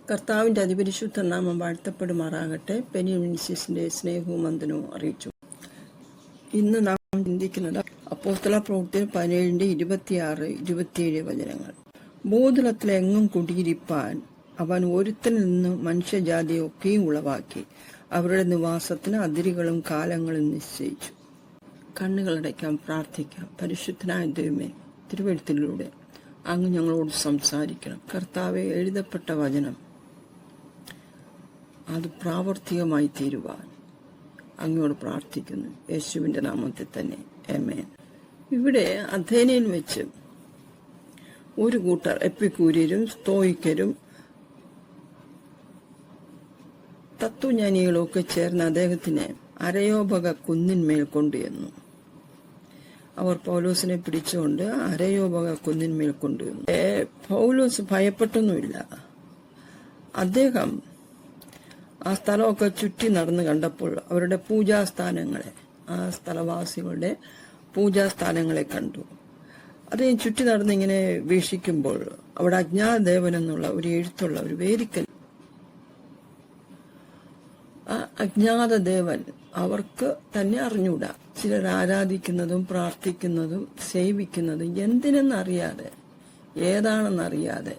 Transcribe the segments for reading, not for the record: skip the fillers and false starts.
കർത്താവിൻ്റെ അതിപരിശുദ്ധ നാമം വാഴ്ത്തപ്പെടുമാറാകട്ടെ. പെനിമിനിസിന്റെ സ്നേഹവും വന്ദനവും അറിയിച്ചു. ഇന്ന് നാം ചിന്തിക്കുന്നത് അപ്പോസ്തല പ്രവൃത്തി 17-26-27 വചനങ്ങൾ. ഭൂതലത്തിലെങ്ങും കുടിയിരിപ്പാൻ അവൻ ഒരുത്തനിൽ നിന്ന് മനുഷ്യജാതിയെ ഒക്കെയും ഉളവാക്കി അവരുടെ നിവാസത്തിന് അതിരുകളും കാലങ്ങളും നിശ്ചയിച്ചു. കണ്ണുകളടയ്ക്കാം, പ്രാർത്ഥിക്കാം. പരിശുദ്ധനായ ദൈവമേ, തിരുവെഴുത്തിലൂടെ അങ്ങ് ഞങ്ങളോട് സംസാരിക്കണം. കർത്താവെ, എഴുതപ്പെട്ട വചനം അത് പ്രാവർത്തികമായി തീരുവാൻ അങ്ങയോട് പ്രാർത്ഥിക്കുന്നു. യേശുവിൻ്റെ നാമത്തിൽ തന്നെ, ആമേൻ. ഇവിടെ അഥേനയിൽ വെച്ച് ഒരു കൂട്ടർ എപ്പിക്കൂര്യരും സ്തോയിക്കരും തത്വജ്ഞാനികളും ഒക്കെ ചേർന്ന് അദ്ദേഹത്തിനെ അരയോപക കുന്നിന്മേൽ കൊണ്ടുവന്നു. അവർ പൗലോസിനെ പിടിച്ചുകൊണ്ട് അരയോപക കുന്നിന്മേൽ കൊണ്ടുവന്നു. പൗലോസ് ഭയപ്പെട്ടൊന്നുമില്ല. അദ്ദേഹം ആ സ്ഥലമൊക്കെ ചുറ്റി നടന്ന് കണ്ടപ്പോൾ അവരുടെ പൂജാസ്ഥാനങ്ങളെ, ആ സ്ഥലവാസികളുടെ പൂജാസ്ഥാനങ്ങളെ കണ്ടു. അദ്ദേഹം ചുറ്റി നടന്നിങ്ങനെ വീക്ഷിക്കുമ്പോൾ അവിടെ അജ്ഞാതദേവൻ എന്നുള്ള ഒരു എഴുത്തുള്ള ഒരു വേദിക്കൽ. ആ അജ്ഞാതദേവൻ അവർക്ക് തന്നെ അറിഞ്ഞൂടാ. ചിലർ ആരാധിക്കുന്നതും പ്രാർത്ഥിക്കുന്നതും സേവിക്കുന്നതും എന്തിനെന്നറിയാതെ, ഏതാണെന്നറിയാതെ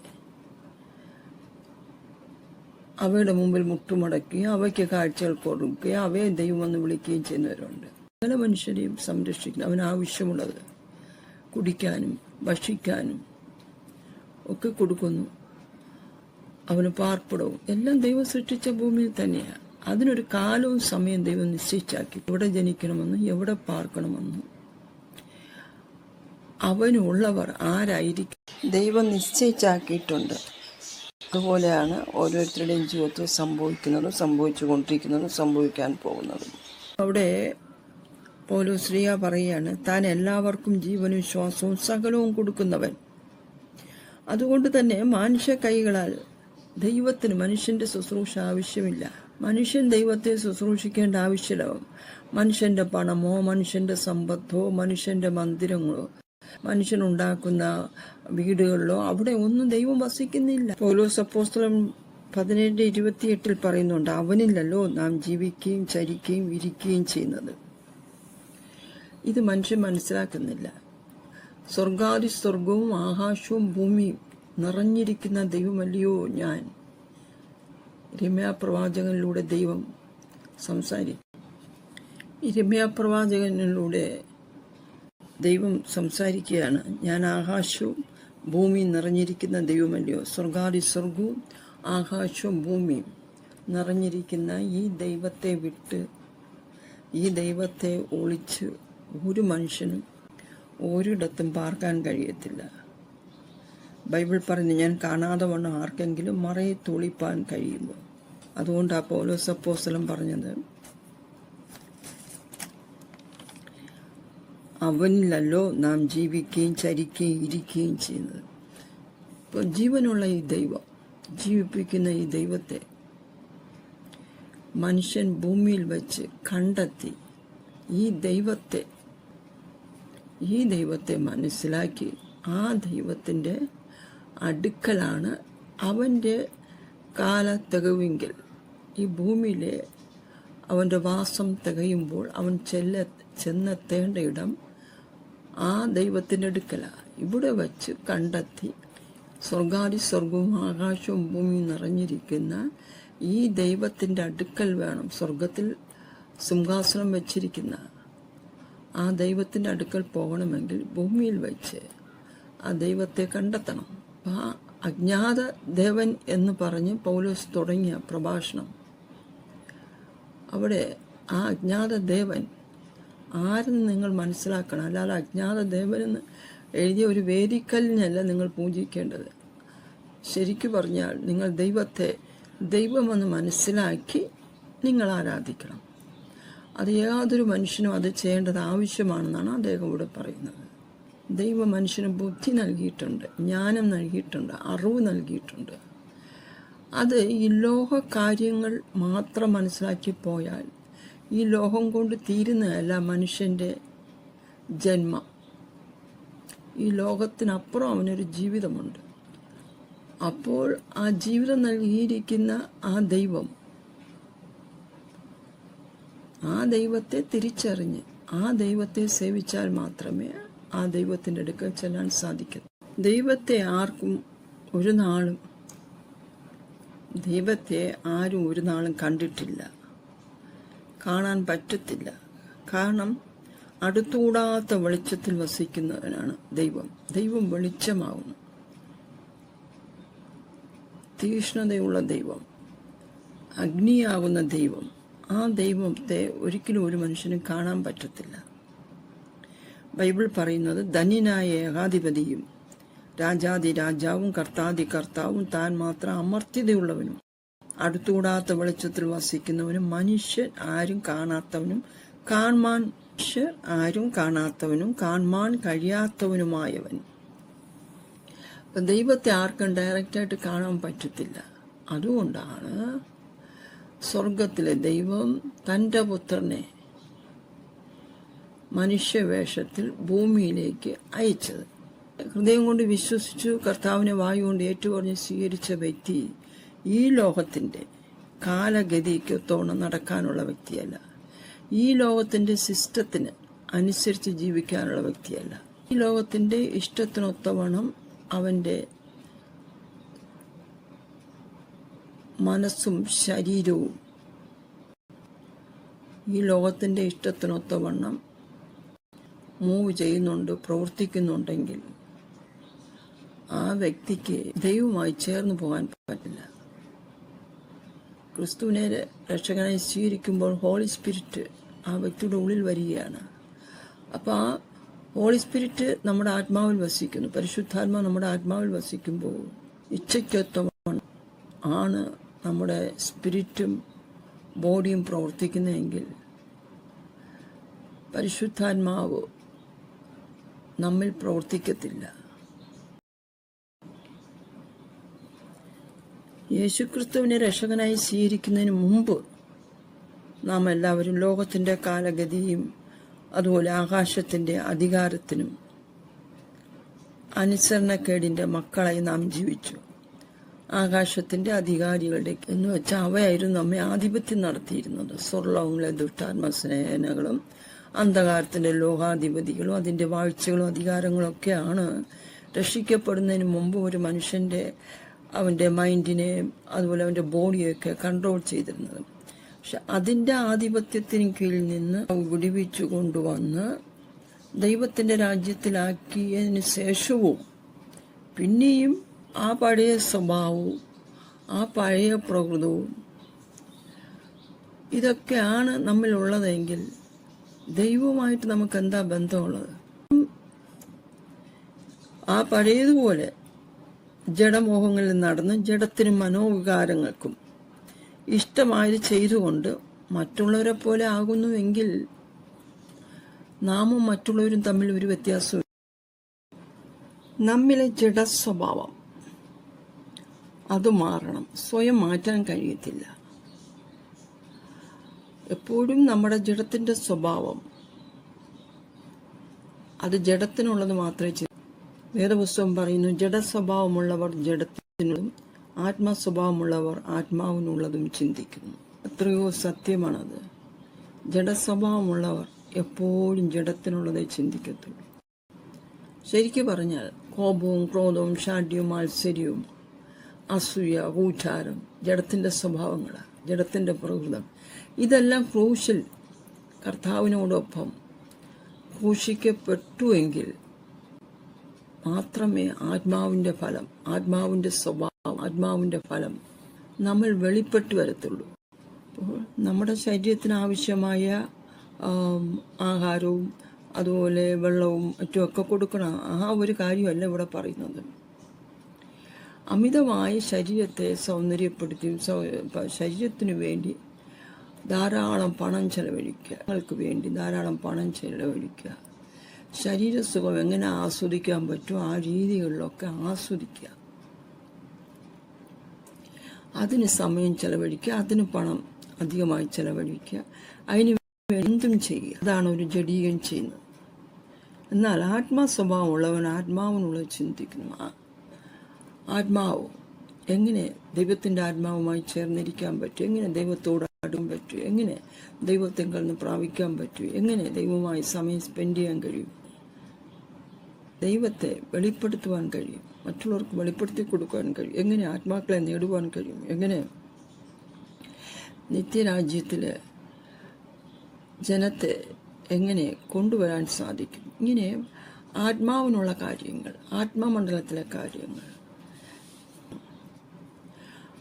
അവയുടെ മുമ്പിൽ മുട്ടുമടക്കുകയും അവയ്ക്ക് കാഴ്ചകൾ കൊടുക്കുകയും അവയെ ദൈവമെന്ന് വിളിക്കുകയും ചെയ്യുന്നവരുണ്ട്. പല മനുഷ്യരെയും സംരക്ഷിക്കുന്നു. അവന് ആവശ്യമുള്ളത് കുടിക്കാനും ഭക്ഷിക്കാനും ഒക്കെ കൊടുക്കുന്നു. അവന് പാർപ്പിടവും എല്ലാം ദൈവം സൃഷ്ടിച്ച ഭൂമിയിൽ തന്നെയാണ്. അതിനൊരു കാലവും സമയം ദൈവം നിശ്ചയിച്ചാക്കി. എവിടെ ജനിക്കണമെന്നും എവിടെ പാർക്കണമെന്നും അവനുള്ളവർ ആരായിരിക്കും ദൈവം നിശ്ചയിച്ചാക്കിയിട്ടുണ്ട്. അതുപോലെയാണ് ഓരോരുത്തരുടെയും ജീവിതത്തിൽ സംഭവിക്കുന്നതും സംഭവിച്ചു കൊണ്ടിരിക്കുന്നതും സംഭവിക്കാൻ പോകുന്നതും. അവിടെ പൗലോസ് പറയുകയാണ്, താൻ എല്ലാവർക്കും ജീവനും ശ്വാസവും സകലവും കൊടുക്കുന്നവൻ. അതുകൊണ്ട് തന്നെ മനുഷ്യ കൈകളാൽ ദൈവത്തിന് മനുഷ്യന്റെ ശുശ്രൂഷ ആവശ്യമില്ല. മനുഷ്യൻ ദൈവത്തെ ശുശ്രൂഷിക്കേണ്ട ആവശ്യമില്ല. മനുഷ്യന്റെ പണമോ മനുഷ്യന്റെ സമ്പത്തോ മനുഷ്യന്റെ മന്ദിരങ്ങളോ മനുഷ്യനുണ്ടാക്കുന്ന വീടുകളിലോ അവിടെ ഒന്നും ദൈവം വസിക്കുന്നില്ല. പൗലോസ് അപ്പോസ്തലൻ 17:28 പറയുന്നുണ്ട്, അവനിലല്ലോ നാം ജീവിക്കുകയും ചരിക്കുകയും ഇരിക്കുകയും ചെയ്യുന്നത്. ഇത് മനുഷ്യൻ മനസ്സിലാക്കുന്നില്ല. സ്വർഗാദി സ്വർഗവും ആകാശവും ഭൂമിയും നിറഞ്ഞിരിക്കുന്ന ദൈവമല്ലയോ ഞാൻ. യിരെമ്യാപ്രവാചകനിലൂടെ ദൈവം സംസാരിക്കും. യിരെമ്യാപ്രവാചകനിലൂടെ ദൈവം സംസാരിക്കുകയാണ്, ഞാൻ ആകാശവും ഭൂമിയും നിറഞ്ഞിരിക്കുന്ന ദൈവമല്ലയോ. സ്വർഗാദി സ്വർഗവും ആകാശവും ഭൂമിയും നിറഞ്ഞിരിക്കുന്ന ഈ ദൈവത്തെ വിട്ട്, ഈ ദൈവത്തെ ഒളിച്ച് ഒരു മനുഷ്യനും ഒരിടത്തും പാർക്കാൻ കഴിയത്തില്ല. ബൈബിൾ പറയുന്നു, ഞാൻ കാണാതെ വണ്ണം ആർക്കെങ്കിലും മറയത്ത് ഒളിപ്പാൻ കഴിയുമോ. അതുകൊണ്ടാണ് പൗലോസ് അപ്പോസ്തലൻ പറഞ്ഞത്, അവനിലല്ലോ നാം ജീവിക്കുകയും ചരിക്കുകയും ഇരിക്കുകയും ചെയ്യുന്നത്. ഇപ്പോൾ ജീവനുള്ള ഈ ദൈവം, ജീവിപ്പിക്കുന്ന ഈ ദൈവത്തെ മനുഷ്യൻ ഭൂമിയിൽ വച്ച് കണ്ടെത്തി ഈ ദൈവത്തെ മനസ്സിലാക്കി ആ ദൈവത്തിൻ്റെ അടുക്കലാണ് അവൻ്റെ കാലത്തികവെങ്കിൽ ഈ ഭൂമിയിലെ അവൻ്റെ വാസം തികയുമ്പോൾ അവൻ ചെന്നെത്തേണ്ട ഇടം ആ ദൈവത്തിൻ്റെ അടുക്കലാണ്. ഇവിടെ വച്ച് കണ്ടെത്തി സ്വർഗാദി സ്വർഗവും ആകാശവും ഭൂമിയും നിറഞ്ഞിരിക്കുന്ന ഈ ദൈവത്തിൻ്റെ അടുക്കൽ വേണം. സ്വർഗത്തിൽ സിംഹാസനം വച്ചിരിക്കുന്ന ആ ദൈവത്തിൻ്റെ അടുക്കൽ പോകണമെങ്കിൽ ഭൂമിയിൽ വച്ച് ആ ദൈവത്തെ കണ്ടെത്തണം. ആ അജ്ഞാത ദേവൻ എന്ന് പറഞ്ഞ് പൗലോസ് തുടങ്ങിയ പ്രഭാഷണം, അവിടെ ആ അജ്ഞാത ദേവൻ ആരെന്ന് നിങ്ങൾ മനസ്സിലാക്കണം. അല്ലാതെ അജ്ഞാത ദേവനെന്ന് എഴുതിയ ഒരു വേദിക്കലിനല്ല നിങ്ങൾ പൂജിക്കേണ്ടത്. ശരിക്കു പറഞ്ഞാൽ നിങ്ങൾ ദൈവത്തെ ദൈവമെന്ന് മനസ്സിലാക്കി നിങ്ങൾ ആരാധിക്കണം. അത് യാതൊരു മനുഷ്യനും അത് ചെയ്യേണ്ടത് ആവശ്യമാണെന്നാണ് അദ്ദേഹം ഇവിടെ പറയുന്നത്. ദൈവം മനുഷ്യന് ബുദ്ധി നൽകിയിട്ടുണ്ട്, ജ്ഞാനം നൽകിയിട്ടുണ്ട്, അറിവ് നൽകിയിട്ടുണ്ട്. അത് ഈ ലോക കാര്യങ്ങൾ മാത്രം മനസ്സിലാക്കി പോയാൽ ഈ ലോകം കൊണ്ട് തീരുന്നതല്ല മനുഷ്യൻ്റെ ജന്മം. ഈ ലോകത്തിനപ്പുറം അവനൊരു ജീവിതമുണ്ട്. അപ്പോൾ ആ ജീവിതം നൽകിയിരിക്കുന്ന ആ ദൈവത്തെ തിരിച്ചറിഞ്ഞ് ആ ദൈവത്തെ സേവിച്ചാൽ മാത്രമേ ആ ദൈവത്തിൻ്റെ അടുക്കൽ ചെല്ലാൻ സാധിക്കൂ. ദൈവത്തെ ആരും ഒരു നാളും കണ്ടിട്ടില്ല, കാണാൻ പറ്റത്തില്ല. കാരണം അടുത്തൂടാത്ത വെളിച്ചത്തിൽ വസിക്കുന്നവനാണ് ദൈവം വെളിച്ചമാകുന്നു. തീക്ഷ്ണതയുള്ള ദൈവം, അഗ്നിയാകുന്ന ദൈവം, ആ ദൈവത്തെ ഒരിക്കലും ഒരു മനുഷ്യനും കാണാൻ പറ്റത്തില്ല. ബൈബിൾ പറയുന്നത്, ധന്യനായ ഏകാധിപതിയും രാജാതി രാജാവും കർത്താതി കർത്താവും താൻ മാത്രം അമർത്യതയുള്ളവനും അടുത്തൂടാത്ത വെളിച്ചത്തിൽ വസിക്കുന്നവനും മനുഷ്യർ ആരും കാണാത്തവനും കാണാൻ കഴിയാത്തവനുമായവൻ. അപ്പം ദൈവത്തെ ആർക്കും ഡയറക്റ്റായിട്ട് കാണാൻ പറ്റത്തില്ല. അതുകൊണ്ടാണ് സ്വർഗത്തിലെ ദൈവം തൻ്റെ പുത്രനെ മനുഷ്യവേഷത്തിൽ ഭൂമിയിലേക്ക് അയച്ചത്. ഹൃദയം കൊണ്ട് വിശ്വസിച്ചു കർത്താവിനെ വായു കൊണ്ട് ഏറ്റുപറഞ്ഞ് സ്വീകരിച്ച വ്യക്തി ഈ ലോകത്തിൻ്റെ കാലഗതിക്കൊത്തോണം നടക്കാനുള്ള വ്യക്തിയല്ല, ഈ ലോകത്തിൻ്റെ സിസ്റ്റത്തിന് അനുസരിച്ച് ജീവിക്കാനുള്ള വ്യക്തിയല്ല, ഈ ലോകത്തിൻ്റെ ഇഷ്ടത്തിനൊത്തവണ്ണം അവൻ്റെ മനസ്സും ശരീരവും ഈ ലോകത്തിൻ്റെ ഇഷ്ടത്തിനൊത്തവണ്ണം മൂവ് ചെയ്യുന്നുണ്ട്, പ്രവർത്തിക്കുന്നുണ്ടെങ്കിൽ ആ വ്യക്തിക്ക് ദൈവവുമായി ചേർന്ന് പോകാൻ പറ്റില്ല. ക്രിസ്തുവിനെ രക്ഷകനായി സ്വീകരിക്കുമ്പോൾ ഹോളി സ്പിരിറ്റ് ആ വ്യക്തിയുടെ ഉള്ളിൽ വരികയാണ്. അപ്പോൾ ആ ഹോളി സ്പിരിറ്റ് നമ്മുടെ ആത്മാവിൽ വസിക്കുന്നു. പരിശുദ്ധാത്മാവ് നമ്മുടെ ആത്മാവിൽ വസിക്കുമ്പോൾ ഇച്ഛയ്ക്കൊത്തവണ്ണം ആണ് നമ്മുടെ സ്പിരിറ്റും ബോഡിയും പ്രവർത്തിക്കുന്നതെങ്കിൽ പരിശുദ്ധാത്മാവ് നമ്മിൽ പ്രവർത്തിക്കത്തില്ല. യേശുക്രിസ്തുവിനെ രക്ഷകനായി സ്വീകരിക്കുന്നതിന് മുമ്പ് നാം എല്ലാവരും ലോകത്തിൻ്റെ കാലഗതിയും അതുപോലെ ആകാശത്തിൻ്റെ അധികാരത്തിനും അനുസരണക്കേടിൻ്റെ മക്കളായി നാം ജീവിച്ചു. ആകാശത്തിൻ്റെ അധികാരികളുടെ എന്ന് വെച്ചാൽ അവയായിരുന്നു നമ്മെ ആധിപത്യം നടത്തിയിരുന്നത്. സ്വർലോകങ്ങളിലെ ദുഷ്ടാത്മസേനകളും അന്ധകാരത്തിൻ്റെ ലോകാധിപതികളും അതിൻ്റെ വാഴ്ചകളും അധികാരങ്ങളും ഒക്കെയാണ് രക്ഷിക്കപ്പെടുന്നതിന് മുമ്പ് ഒരു മനുഷ്യൻ്റെ അവൻ്റെ മൈൻഡിനെയും അതുപോലെ അവൻ്റെ ബോഡിയൊക്കെ കൺട്രോൾ ചെയ്തിരുന്നത്. പക്ഷെ അതിൻ്റെ ആധിപത്യത്തിന് കീഴിൽ നിന്ന് വിടുവിച്ചു കൊണ്ടുവന്ന് ദൈവത്തിൻ്റെ രാജ്യത്തിലാക്കിയതിന് ശേഷവും പിന്നെയും ആ പഴയ സ്വഭാവവും ആ പഴയ പ്രകൃതവും ഇതൊക്കെയാണ് നമ്മിലുള്ളതെങ്കിൽ ദൈവവുമായിട്ട് നമുക്ക് എന്താ ബന്ധമുള്ളത്? ആ പഴയതുപോലെ ജഡമോഹങ്ങളിൽ നടന്ന് ജഡത്തിനും മനോവികാരങ്ങൾക്കും ഇഷ്ടമായത് ചെയ്തുകൊണ്ട് മറ്റുള്ളവരെ പോലെ ആകുന്നുവെങ്കിൽ നാമും മറ്റുള്ളവരും തമ്മിൽ ഒരു വ്യത്യാസവും. നമ്മിലെ ജഡസ്വഭാവം അത് മാറണം. സ്വയം മാറ്റാൻ കഴിയത്തില്ല. എപ്പോഴും നമ്മുടെ ജഡത്തിൻ്റെ സ്വഭാവം അത് ജഡത്തിനുള്ളത് മാത്രമേ വേദപുസ്തകം പറയുന്നു, ജഡസ്വഭാവമുള്ളവർ ജഡത്തിനും ആത്മസ്വഭാവമുള്ളവർ ആത്മാവിനുള്ളതും ചിന്തിക്കുന്നു. എത്രയോ സത്യമാണത്. ജഡസ്വഭാവമുള്ളവർ എപ്പോഴും ജഡത്തിനുള്ളതേ ചിന്തിക്കത്തുള്ളൂ. ശരിക്കു പറഞ്ഞാൽ കോപവും ക്രോധവും ഷാഢ്യവും മാത്സര്യവും അസൂയ കൂച്ചാരം ജഡത്തിൻ്റെ സ്വഭാവങ്ങളാണ്, ജഡത്തിൻ്റെ പ്രകൃതം. ഇതെല്ലാം ക്രൂശിൽ കർത്താവിനോടൊപ്പം ക്രൂശിക്കപ്പെട്ടുവെങ്കിൽ മാത്രമേ ആത്മാവിൻ്റെ ഫലം, ആത്മാവിൻ്റെ സ്വഭാവം, ആത്മാവിൻ്റെ ഫലം നമ്മൾ വെളിപ്പെട്ടു വരത്തുള്ളൂ. അപ്പോൾ നമ്മുടെ ശരീരത്തിന് ആവശ്യമായ ആഹാരവും അതുപോലെ വെള്ളവും മറ്റുമൊക്കെ കൊടുക്കണം. ആ ഒരു കാര്യമല്ല ഇവിടെ പറയുന്നത്. അമിതമായി ശരീരത്തെ സൗന്ദര്യപ്പെടുത്തി ശരീരത്തിനു വേണ്ടി ധാരാളം പണം ചെലവഴിക്കുക, ഞങ്ങൾക്ക് വേണ്ടി ധാരാളം പണം ചെലവഴിക്കുക. ശരീരസുഖം എങ്ങനെ ആസ്വദിക്കാൻ പറ്റുമോ ആ രീതികളിലൊക്കെ ആസ്വദിക്കുക. അതിന് സമയം ചെലവഴിക്കുക, അതിന് പണം അധികമായി ചെലവഴിക്കുക, അതിന് എന്തും ചെയ്യുക. അതാണ് ഒരു ജഡീകൻ ചെയ്യുന്നത്. എന്നാൽ ആത്മാസ്വഭാവമുള്ളവൻ ആത്മാവിനുള്ളത് ചിന്തിക്കുന്നു. ആത്മാവ് എങ്ങനെ ദൈവത്തിൻ്റെ ആത്മാവുമായി ചേർന്നിരിക്കാൻ പറ്റും, എങ്ങനെ ദൈവത്തോട് അടുക്കാൻ പറ്റും, എങ്ങനെ ദൈവത്തെങ്കിൽ നിന്ന് പ്രാപിക്കാൻ പറ്റും, എങ്ങനെ ദൈവവുമായി സമയം സ്പെൻഡ് ചെയ്യാൻ കഴിയും, ദൈവത്തെ വെളിപ്പെടുത്തുവാൻ കഴിയും, മറ്റുള്ളവർക്ക് വെളിപ്പെടുത്തി കൊടുക്കാൻ കഴിയും, എങ്ങനെ ആത്മാക്കളെ നേടുവാൻ കഴിയും, എങ്ങനെ നിത്യരാജ്യത്തിൽ ജനത്തെ എങ്ങനെ കൊണ്ടുവരാൻ സാധിക്കും. ഇങ്ങനെ ആത്മാവിനുള്ള കാര്യങ്ങൾ, ആത്മമണ്ഡലത്തിലെ കാര്യങ്ങൾ.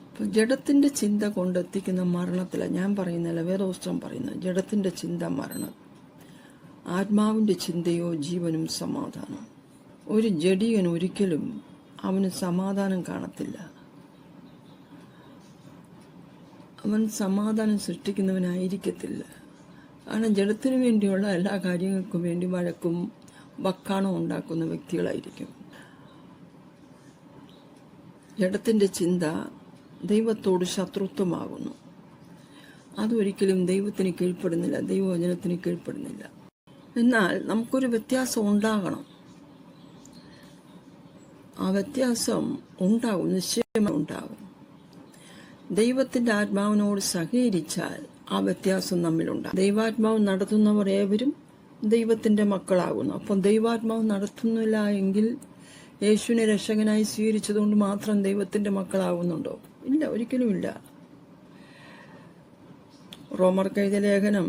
അപ്പം ജഡത്തിൻ്റെ ചിന്ത കൊണ്ടെത്തിക്കുന്ന മരണത്തിലാണ് ഞാൻ പറയുന്നില്ല, വേദപുസ്തകം പറയുന്നത്. ജഡത്തിൻ്റെ ചിന്ത മരണം, ആത്മാവിൻ്റെ ചിന്തയോ ജീവനും സമാധാനം. ഒരു ജഡിയൻ ഒരിക്കലും അവന് സമാധാനം കാണത്തില്ല. അവൻ സമാധാനം സൃഷ്ടിക്കുന്നവനായിരിക്കത്തില്ല. കാരണം ജഡത്തിനു വേണ്ടിയുള്ള എല്ലാ കാര്യങ്ങൾക്കും വേണ്ടി വഴക്കും വക്കാണോ ഉണ്ടാക്കുന്ന വ്യക്തികളായിരിക്കും. ജഡത്തിൻ്റെ ചിന്ത ദൈവത്തോട് ശത്രുത്വമാകുന്നു. അതൊരിക്കലും ദൈവത്തിന് കീഴ്പ്പെടുന്നില്ല, ദൈവവചനത്തിന് കീഴ്പ്പെടുന്നില്ല. എന്നാൽ നമുക്കൊരു വ്യത്യാസം ഉണ്ടാകണം. ആ വ്യത്യാസം ഉണ്ടാകും, നിശ്ചയമായി ഉണ്ടാകും. ദൈവത്തിൻ്റെ ആത്മാവിനോട് സഹകരിച്ചാൽ ആ വ്യത്യാസം നമ്മിലുണ്ടാകും. ദൈവാത്മാവ് നടത്തുന്നവർ ഏവരും ദൈവത്തിൻ്റെ മക്കളാകുന്നു. അപ്പം ദൈവാത്മാവ് നടത്തുന്നില്ല എങ്കിൽ യേശുവിനെ രക്ഷകനായി സ്വീകരിച്ചതുകൊണ്ട് മാത്രം ദൈവത്തിൻ്റെ മക്കളാകുന്നുണ്ടോ? ഇല്ല, ഒരിക്കലും ഇല്ല. റോമർക്കെഴുതിയ ലേഖനം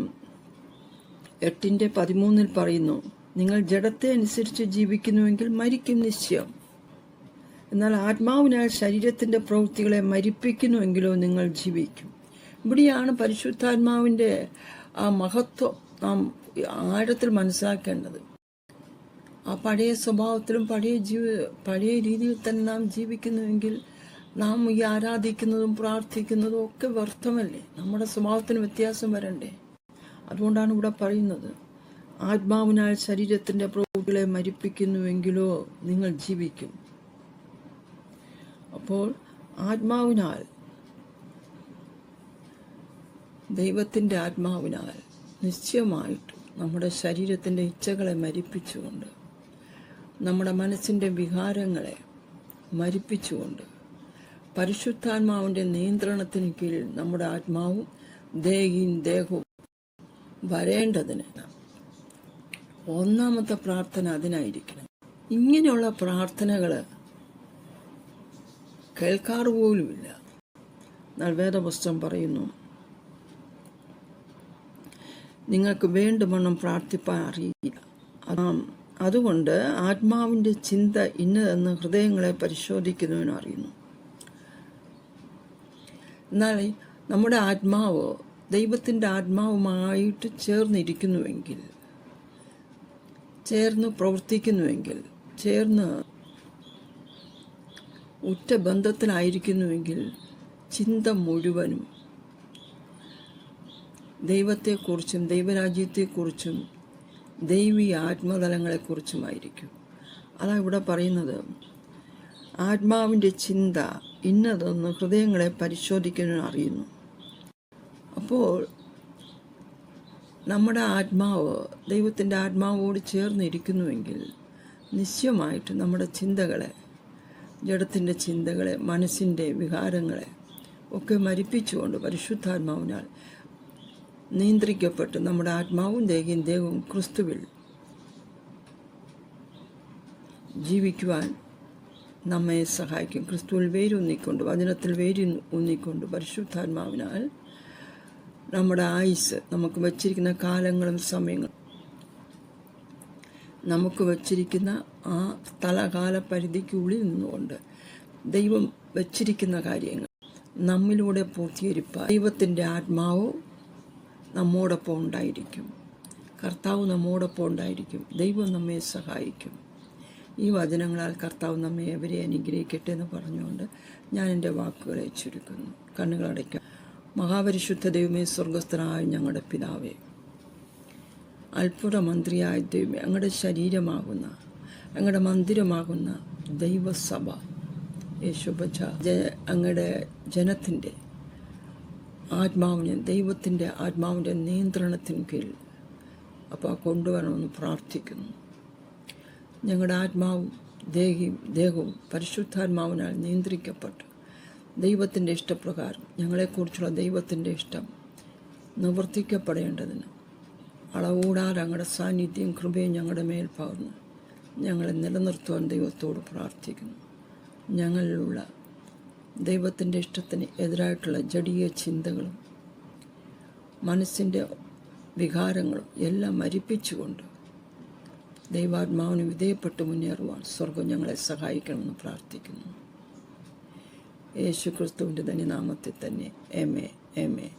8:13 പറയുന്നു, നിങ്ങൾ ജഡത്തെ അനുസരിച്ച് ജീവിക്കുന്നുവെങ്കിൽ മരിക്കും നിശ്ചയം. എന്നാൽ ആത്മാവിനാൽ ശരീരത്തിൻ്റെ പ്രവൃത്തികളെ മരിപ്പിക്കുന്നുവെങ്കിലോ നിങ്ങൾ ജീവിക്കും. ഇവിടെയാണ് പരിശുദ്ധാത്മാവിൻ്റെ ആ മഹത്വം നാം ആഴത്തിൽ മനസ്സിലാക്കേണ്ടത്. ആ പഴയ സ്വഭാവത്തിലും പഴയ രീതിയിൽ തന്നെ നാം ജീവിക്കുന്നുവെങ്കിൽ നാം ഈ ആരാധിക്കുന്നതും പ്രാർത്ഥിക്കുന്നതും ഒക്കെ വ്യർത്ഥമല്ലേ? നമ്മുടെ സ്വഭാവത്തിന് വ്യത്യാസം വരണ്ടേ? അതുകൊണ്ടാണ് ഇവിടെ പറയുന്നത്, ആത്മാവിനാൽ ശരീരത്തിൻ്റെ പ്രവൃത്തികളെ മരിപ്പിക്കുന്നുവെങ്കിലോ നിങ്ങൾ ജീവിക്കും. അപ്പോൾ ആത്മാവിനാൽ, ദൈവത്തിൻ്റെ ആത്മാവിനാൽ നിശ്ചയമായിട്ടും നമ്മുടെ ശരീരത്തിൻ്റെ ഇച്ഛകളെ മരിപ്പിച്ചുകൊണ്ട്, നമ്മുടെ മനസ്സിൻ്റെ വികാരങ്ങളെ മരിപ്പിച്ചുകൊണ്ട്, പരിശുദ്ധാത്മാവിൻ്റെ നിയന്ത്രണത്തിന് കീഴിൽ നമ്മുടെ ആത്മാവും ദേഹവും വരേണ്ടതിന് ഒന്നാമത്തെ പ്രാർത്ഥന അതിനായിരിക്കണം. ഇങ്ങനെയുള്ള പ്രാർത്ഥനകൾ കേൾക്കാറ് പോലുമില്ല. എന്നാൽ വേദപുസ്തകം പറയുന്നു, നിങ്ങൾക്ക് വേണ്ടുവണ്ണം പ്രാർത്ഥിപ്പാൻ അറിയില്ല. അതുകൊണ്ട് ആത്മാവിൻ്റെ ചിന്ത ഇന്നതെന്ന് ഹൃദയങ്ങളെ പരിശോധിക്കുന്നതിനും അറിയുന്നു. എന്നാൽ നമ്മുടെ ആത്മാവ് ദൈവത്തിൻ്റെ ആത്മാവുമായിട്ട് ചേർന്നിരിക്കുന്നുവെങ്കിൽ, ചേർന്ന് പ്രവർത്തിക്കുന്നുവെങ്കിൽ, ചേർന്ന് ഉറ്റ ബന്ധത്തിലായിരിക്കുന്നുവെങ്കിൽ ചിന്ത മുഴുവനും ദൈവത്തെക്കുറിച്ചും ദൈവരാജ്യത്തെക്കുറിച്ചും ദൈവീയ ആത്മതലങ്ങളെക്കുറിച്ചുമായിരിക്കും. അതാ ഇവിടെ പറയുന്നത്, ആത്മാവിൻ്റെ ചിന്ത ഇന്നതെന്ന് ഹൃദയങ്ങളെ പരിശോധിക്കുന്നതിന് അറിയുന്നു. അപ്പോൾ നമ്മുടെ ആത്മാവ് ദൈവത്തിൻ്റെ ആത്മാവോട് ചേർന്നിരിക്കുന്നുവെങ്കിൽ നിശ്ചയമായിട്ട് നമ്മുടെ ചിന്തകളെ, ജഡത്തിൻ്റെ ചിന്തകളെ, മനസ്സിൻ്റെ വികാരങ്ങളെ ഒക്കെ മരിപ്പിച്ചുകൊണ്ട് പരിശുദ്ധാത്മാവിനാൽ നിയന്ത്രിക്കപ്പെട്ട് നമ്മുടെ ആത്മാവും ദേഹവും ക്രിസ്തുവിൽ ജീവിക്കുവാൻ നമ്മെ സഹായിക്കും. ക്രിസ്തുവിൽ വേരൂന്നിക്കൊണ്ട്, വചനത്തിൽ വേരൂന്നിക്കൊണ്ട് പരിശുദ്ധാത്മാവിനാൽ നമ്മുടെ ആയുസ്, നമുക്ക് വച്ചിരിക്കുന്ന കാലങ്ങളും സമയങ്ങളും, നമുക്ക് വച്ചിരിക്കുന്ന ആ സ്ഥലകാല പരിധിക്കുള്ളിൽ നിന്നുകൊണ്ട് ദൈവം വച്ചിരിക്കുന്ന കാര്യങ്ങൾ നമ്മിലൂടെ പൂർത്തീകരിപ്പാൻ ദൈവത്തിൻ്റെ ആത്മാവ് നമ്മോടൊപ്പം ഉണ്ടായിരിക്കും. കർത്താവ് നമ്മോടൊപ്പം ഉണ്ടായിരിക്കും. ദൈവം നമ്മെ സഹായിക്കും. ഈ വചനങ്ങളാൽ കർത്താവ് നമ്മെ അവരെ അനുഗ്രഹിക്കട്ടെ എന്ന് പറഞ്ഞുകൊണ്ട് ഞാൻ എൻ്റെ വാക്കുകളെ ചുരുക്കുന്നു. കണ്ണുകളടയ്ക്കാം. മഹാപരിശുദ്ധ ദൈവമേ, സ്വർഗസ്ഥനായ ഞങ്ങളുടെ പിതാവേ, അത്ഭുത മന്ത്രിയായ ദൈവമേ, ഞങ്ങളുടെ ശരീരമാകുന്ന, ഞങ്ങളുടെ മന്ദിരമാകുന്ന ദൈവസഭ യേശുബച്ച അങ്ങയുടെ ജനത്തിൻ്റെ ആത്മാവിനെ, ദൈവത്തിൻ്റെ ആത്മാവിൻ്റെ നിയന്ത്രണത്തിന് കീഴിൽ അപ്പോൾ കൊണ്ടുവരണമെന്ന് പ്രാർത്ഥിക്കുന്നു. ഞങ്ങളുടെ ആത്മാവും ദേഹവും പരിശുദ്ധാത്മാവിനാൽ നിയന്ത്രിക്കപ്പെട്ട് ദൈവത്തിൻ്റെ ഇഷ്ടപ്രകാരം ഞങ്ങളെക്കുറിച്ചുള്ള ദൈവത്തിൻ്റെ ഇഷ്ടം നിവർത്തിക്കപ്പെടേണ്ടതിന് അളവൂടാതെ അങ്ങയുടെ സാന്നിധ്യം കൃപയും ഞങ്ങളുടെ മേൽ പകർന്ന് ഞങ്ങളെ നിലനിർത്തുവാൻ ദൈവത്തോട് പ്രാർത്ഥിക്കുന്നു. ഞങ്ങളിലുള്ള ദൈവത്തിൻ്റെ ഇഷ്ടത്തിന് എതിരായിട്ടുള്ള ജഡീയ ചിന്തകളും മനസ്സിൻ്റെ വികാരങ്ങളും എല്ലാം മരിപ്പിച്ചുകൊണ്ട് ദൈവാത്മാവിന് വിധേയപ്പെട്ട് മുന്നേറുവാൻ സ്വർഗം ഞങ്ങളെ സഹായിക്കണമെന്ന് പ്രാർത്ഥിക്കുന്നു. യേശു ക്രിസ്തുവിൻ്റെ ധന്യനാമത്തിൽ തന്നെ. ആമേൻ.